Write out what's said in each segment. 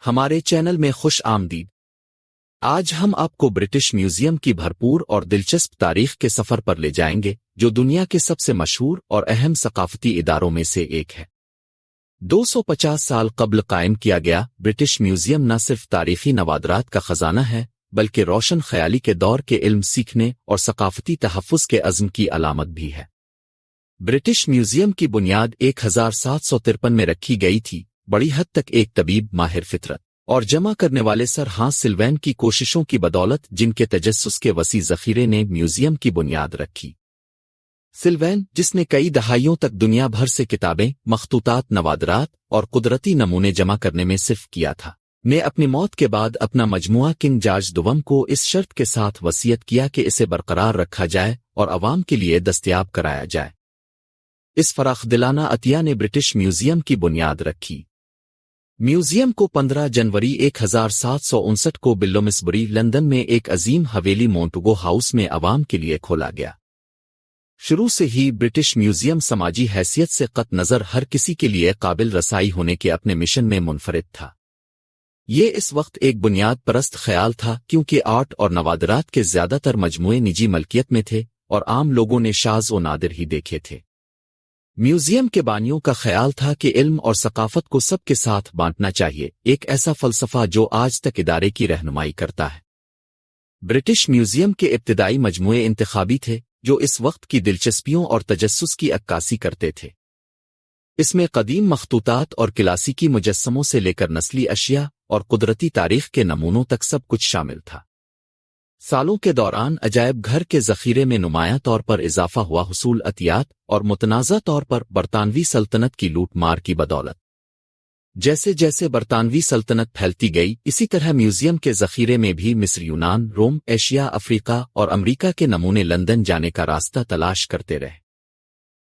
ہمارے چینل میں خوش آمدید۔ آج ہم آپ کو برٹش میوزیم کی بھرپور اور دلچسپ تاریخ کے سفر پر لے جائیں گے، جو دنیا کے سب سے مشہور اور اہم ثقافتی اداروں میں سے ایک ہے۔ 250 سال قبل قائم کیا گیا برٹش میوزیم نہ صرف تاریخی نوادرات کا خزانہ ہے، بلکہ روشن خیالی کے دور کے علم سیکھنے اور ثقافتی تحفظ کے عزم کی علامت بھی ہے۔ برٹش میوزیم کی بنیاد 1753 میں رکھی گئی تھی، بڑی حد تک ایک طبیب ماہر فطرت اور جمع کرنے والے سر ہانس سلوین کی کوششوں کی بدولت، جن کے تجسس کے وسیع ذخیرے نے میوزیم کی بنیاد رکھی۔ سلوین، جس نے کئی دہائیوں تک دنیا بھر سے کتابیں، مخطوطات، نوادرات اور قدرتی نمونے جمع کرنے میں صرف کیا تھا، نے اپنی موت کے بعد اپنا مجموعہ کنگ جارج دوم کو اس شرط کے ساتھ وصیت کیا کہ اسے برقرار رکھا جائے اور عوام کے لیے دستیاب کرایا جائے۔ اس فراخ دلانہ عطیہ نے برٹش میوزیم کی بنیاد رکھی۔ میوزیم کو 15 جنوری 1759 کو بلومسبری، لندن میں ایک عظیم حویلی مونٹگو ہاؤس میں عوام کے لیے کھولا گیا۔ شروع سے ہی برٹش میوزیم سماجی حیثیت سے قطع نظر ہر کسی کے لیے قابل رسائی ہونے کے اپنے مشن میں منفرد تھا۔ یہ اس وقت ایک بنیاد پرست خیال تھا، کیونکہ آرٹ اور نوادرات کے زیادہ تر مجموعے نجی ملکیت میں تھے اور عام لوگوں نے شاذ و نادر ہی دیکھے تھے۔ میوزیم کے بانیوں کا خیال تھا کہ علم اور ثقافت کو سب کے ساتھ بانٹنا چاہیے، ایک ایسا فلسفہ جو آج تک ادارے کی رہنمائی کرتا ہے۔ برٹش میوزیم کے ابتدائی مجموعے انتخابی تھے، جو اس وقت کی دلچسپیوں اور تجسس کی عکاسی کرتے تھے۔ اس میں قدیم مخطوطات اور کلاسیکی مجسموں سے لے کر نسلی اشیاء اور قدرتی تاریخ کے نمونوں تک سب کچھ شامل تھا۔ سالوں کے دوران عجائب گھر کے ذخیرے میں نمایاں طور پر اضافہ ہوا، حصول عطیات اور متنازع طور پر برطانوی سلطنت کی لوٹ مار کی بدولت۔ جیسے جیسے برطانوی سلطنت پھیلتی گئی، اسی طرح میوزیم کے ذخیرے میں بھی مصر، یونان، روم، ایشیا، افریقہ اور امریکہ کے نمونے لندن جانے کا راستہ تلاش کرتے رہے۔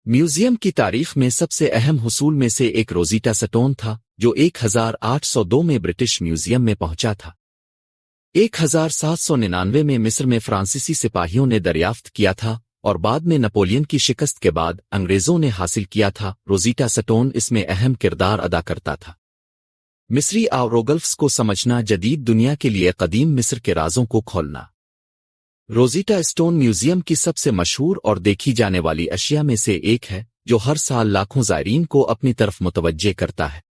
میوزیم کی تاریخ میں سب سے اہم حصول میں سے ایک روزیٹا سٹون تھا، جو 1802 میں برٹش میوزیم میں پہنچا تھا۔ 1799 میں مصر میں فرانسیسی سپاہیوں نے دریافت کیا تھا اور بعد میں نپولین کی شکست کے بعد انگریزوں نے حاصل کیا تھا۔ روزیٹا سٹون اس میں اہم کردار ادا کرتا تھا۔ مصری آوروگلفس کو سمجھنا، جدید دنیا کے لیے قدیم مصر کے رازوں کو کھولنا۔ روزیٹا سٹون میوزیم کی سب سے مشہور اور دیکھی جانے والی اشیاء میں سے ایک ہے، جو ہر سال لاکھوں زائرین کو اپنی طرف متوجہ کرتا ہے۔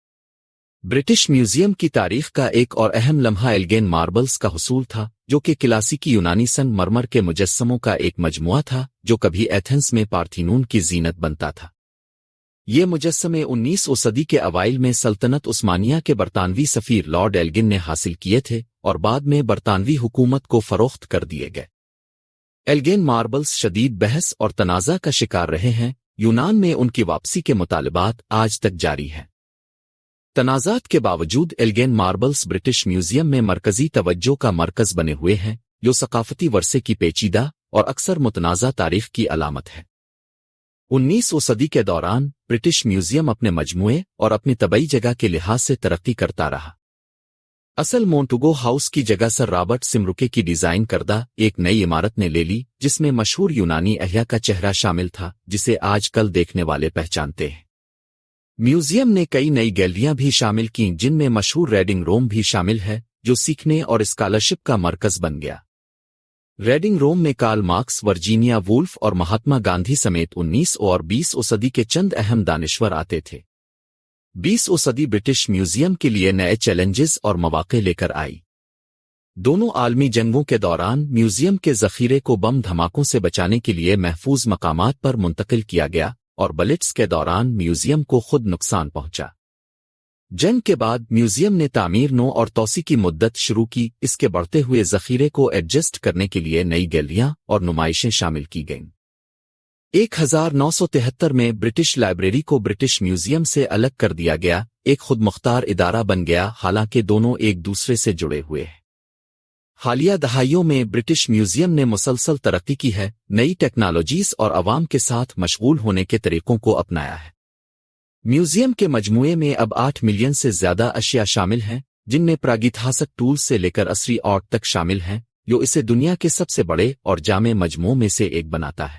برٹش میوزیم کی تاریخ کا ایک اور اہم لمحہ ایلگین ماربلز کا حصول تھا، جو کہ کلاسیکی یونانی سنگ مرمر کے مجسموں کا ایک مجموعہ تھا، جو کبھی ایتھنز میں پارتھینون کی زینت بنتا تھا۔ یہ مجسمے 19ویں صدی کے اوائل میں سلطنت عثمانیہ کے برطانوی سفیر لارڈ ایلگن نے حاصل کیے تھے اور بعد میں برطانوی حکومت کو فروخت کر دیے گئے۔ ایلگین ماربلز شدید بحث اور تنازع کا شکار رہے ہیں۔ یونان میں ان کی واپسی کے مطالبات آج تک جاری ہیں۔ تنازعات کے باوجود ایلگین ماربلز برٹش میوزیم میں مرکزی توجہ کا مرکز بنے ہوئے ہیں، جو ثقافتی ورثے کی پیچیدہ اور اکثر متنازع تاریخ کی علامت ہے۔ 19ویں صدی کے دوران برٹش میوزیم اپنے مجموعے اور اپنی طبعی جگہ کے لحاظ سے ترقی کرتا رہا۔ اصل مونٹگو ہاؤس کی جگہ سر رابرٹ سمروکے کی ڈیزائن کردہ ایک نئی عمارت نے لے لی، جس میں مشہور یونانی احیا کا چہرہ شامل تھا، جسے آج کل دیکھنے والے پہچانتے ہیں۔ میوزیم نے کئی نئی گیلریاں بھی شامل کیں، جن میں مشہور ریڈنگ روم بھی شامل ہے، جو سیکھنے اور اسکالرشپ کا مرکز بن گیا۔ ریڈنگ روم میں کارل مارکس، ورجینیا وولف اور مہاتما گاندھی سمیت 19ویں اور 20ویں صدی کے چند اہم دانشور آتے تھے۔ 20ویں صدی برٹش میوزیم کے لیے نئے چیلنجز اور مواقع لے کر آئی۔ دونوں عالمی جنگوں کے دوران میوزیم کے ذخیرے کو بم دھماکوں سے بچانے کے لیے محفوظ مقامات پر منتقل کیا گیا، اور بلٹس کے دوران میوزیم کو خود نقصان پہنچا۔ جنگ کے بعد میوزیم نے تعمیر نو اور توسیع کی مدت شروع کی۔ اس کے بڑھتے ہوئے ذخیرے کو ایڈجسٹ کرنے کے لیے نئی گیلریاں اور نمائشیں شامل کی گئیں۔ 1973 میں برٹش لائبریری کو برٹش میوزیم سے الگ کر دیا گیا، ایک خود مختار ادارہ بن گیا، حالانکہ دونوں ایک دوسرے سے جڑے ہوئے ہیں۔ حالیہ دہائیوں میں برٹش میوزیم نے مسلسل ترقی کی ہے، نئی ٹیکنالوجیز اور عوام کے ساتھ مشغول ہونے کے طریقوں کو اپنایا ہے۔ میوزیم کے مجموعے میں اب 8 ملین سے زیادہ اشیاء شامل ہیں، جن میں پراگیتہاسک ٹولز سے لے کر عصری آرٹ تک شامل ہیں، جو اسے دنیا کے سب سے بڑے اور جامع مجموعوں میں سے ایک بناتا ہے۔